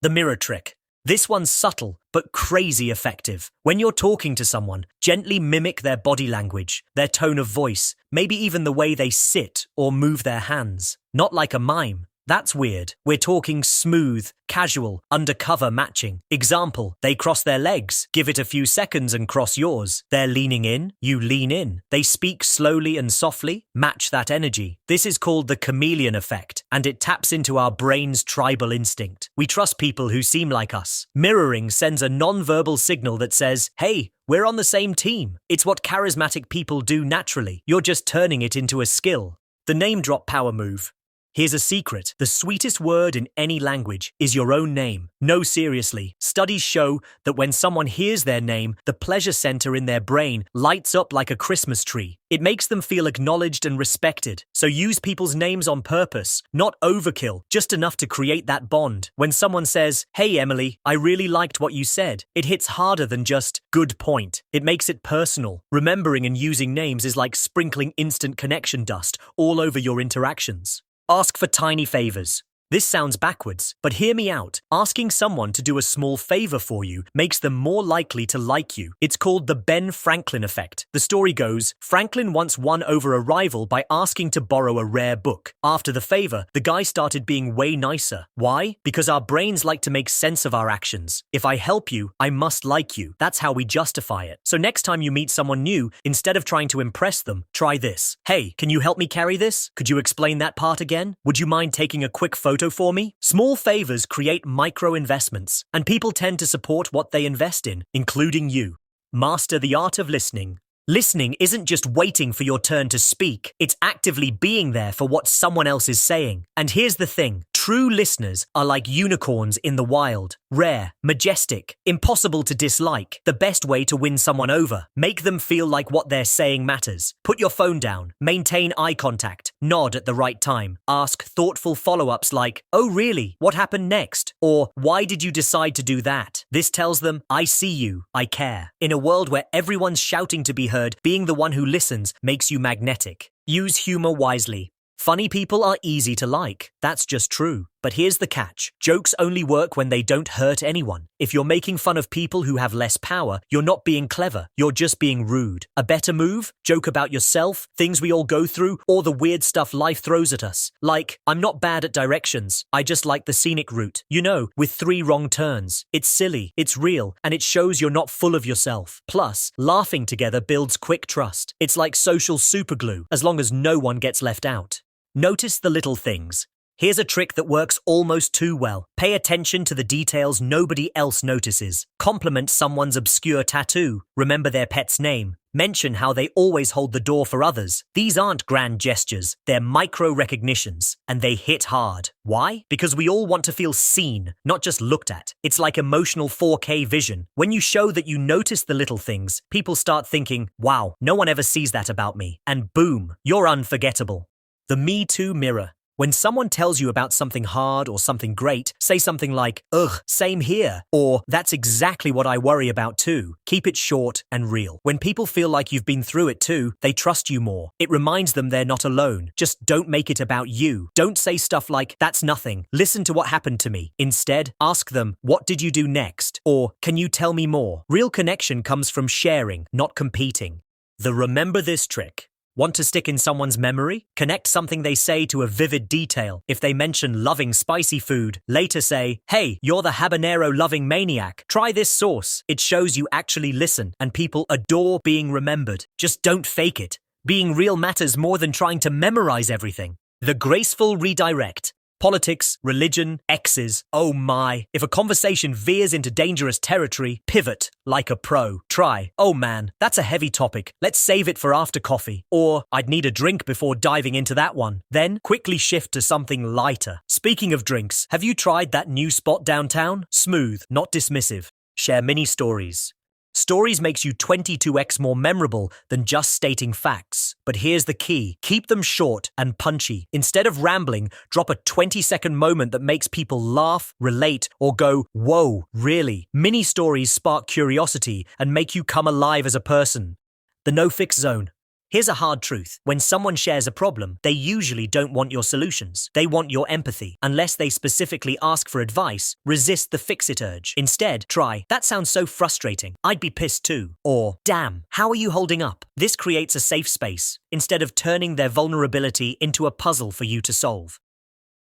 The mirror trick. This one's subtle, but crazy effective. When you're talking to someone, gently mimic their body language, their tone of voice, maybe even the way they sit or move their hands. Not like a mime. That's weird. We're talking smooth, casual, undercover matching. Example, they cross their legs. Give it a few seconds and cross yours. They're leaning in, you lean in. They speak slowly and softly. Match that energy. This is called the chameleon effect, and it taps into our brain's tribal instinct. We trust people who seem like us. Mirroring sends a non-verbal signal that says, hey, we're on the same team. It's what charismatic people do naturally. You're just turning it into a skill. The name drop power move. Here's a secret. The sweetest word in any language is your own name. No, seriously. Studies show that when someone hears their name, the pleasure center in their brain lights up like a Christmas tree. It makes them feel acknowledged and respected. So use people's names on purpose, not overkill, just enough to create that bond. When someone says, hey Emily, I really liked what you said, it hits harder than just good point. It makes it personal. Remembering and using names is like sprinkling instant connection dust all over your interactions. Ask for tiny favors. This sounds backwards, but hear me out. Asking someone to do a small favor for you makes them more likely to like you. It's called the Ben Franklin effect. The story goes, Franklin once won over a rival by asking to borrow a rare book. After the favor, the guy started being way nicer. Why? Because our brains like to make sense of our actions. If I help you, I must like you. That's how we justify it. So next time you meet someone new, instead of trying to impress them, try this. Hey, can you help me carry this? Could you explain that part again? Would you mind taking a quick photo for me? Small favors create micro investments, and people tend to support what they invest in, including you. Master the art of listening. Listening isn't just waiting for your turn to speak, it's actively being there for what someone else is saying. And here's the thing, true listeners are like unicorns in the wild. Rare, majestic, impossible to dislike. The best way to win someone over. Make them feel like what they're saying matters. Put your phone down, maintain eye contact, nod at the right time. Ask thoughtful follow-ups like, oh really, what happened next? Or, why did you decide to do that? This tells them, I see you, I care. In a world where everyone's shouting to be heard, being the one who listens makes you magnetic. Use humor wisely. Funny people are easy to like. That's just true. But here's the catch. Jokes only work when they don't hurt anyone. If you're making fun of people who have less power, you're not being clever. You're just being rude. A better move? Joke about yourself, things we all go through, or the weird stuff life throws at us. Like, I'm not bad at directions. I just like the scenic route. You know, with 3 wrong turns. It's silly, it's real, and it shows you're not full of yourself. Plus, laughing together builds quick trust. It's like social superglue, as long as no one gets left out. Notice the little things. Here's a trick that works almost too well. Pay attention to the details nobody else notices. Compliment someone's obscure tattoo. Remember their pet's name. Mention how they always hold the door for others. These aren't grand gestures. They're micro recognitions, and they hit hard. Why? Because we all want to feel seen, not just looked at. It's like emotional 4K vision. When you show that you notice the little things, people start thinking, wow, no one ever sees that about me. And boom, you're unforgettable. The Me Too mirror. When someone tells you about something hard or something great, say something like, ugh, same here, or that's exactly what I worry about too. Keep it short and real. When people feel like you've been through it too, they trust you more. It reminds them they're not alone. Just don't make it about you. Don't say stuff like, that's nothing. Listen to what happened to me. Instead, ask them, what did you do next? Or, can you tell me more? Real connection comes from sharing, not competing. The remember this trick. Want to stick in someone's memory? Connect something they say to a vivid detail. If they mention loving spicy food, later say, hey, you're the habanero-loving maniac. Try this sauce. It shows you actually listen, and people adore being remembered. Just don't fake it. Being real matters more than trying to memorize everything. The graceful redirect. Politics, religion, exes, oh my. If a conversation veers into dangerous territory, pivot like a pro. Try, oh man, that's a heavy topic. Let's save it for after coffee. Or, I'd need a drink before diving into that one. Then, quickly shift to something lighter. Speaking of drinks, have you tried that new spot downtown? Smooth, not dismissive. Share mini stories. Stories makes you 22x more memorable than just stating facts. But here's the key. Keep them short and punchy. Instead of rambling, drop a 20-second moment that makes people laugh, relate, or go, whoa, really? Mini stories spark curiosity and make you come alive as a person. The no-fix zone. Here's a hard truth. When someone shares a problem, they usually don't want your solutions. They want your empathy. Unless they specifically ask for advice, resist the fix-it urge. Instead, try, "That sounds so frustrating. I'd be pissed too." Or, "Damn, how are you holding up?" This creates a safe space, instead of turning their vulnerability into a puzzle for you to solve.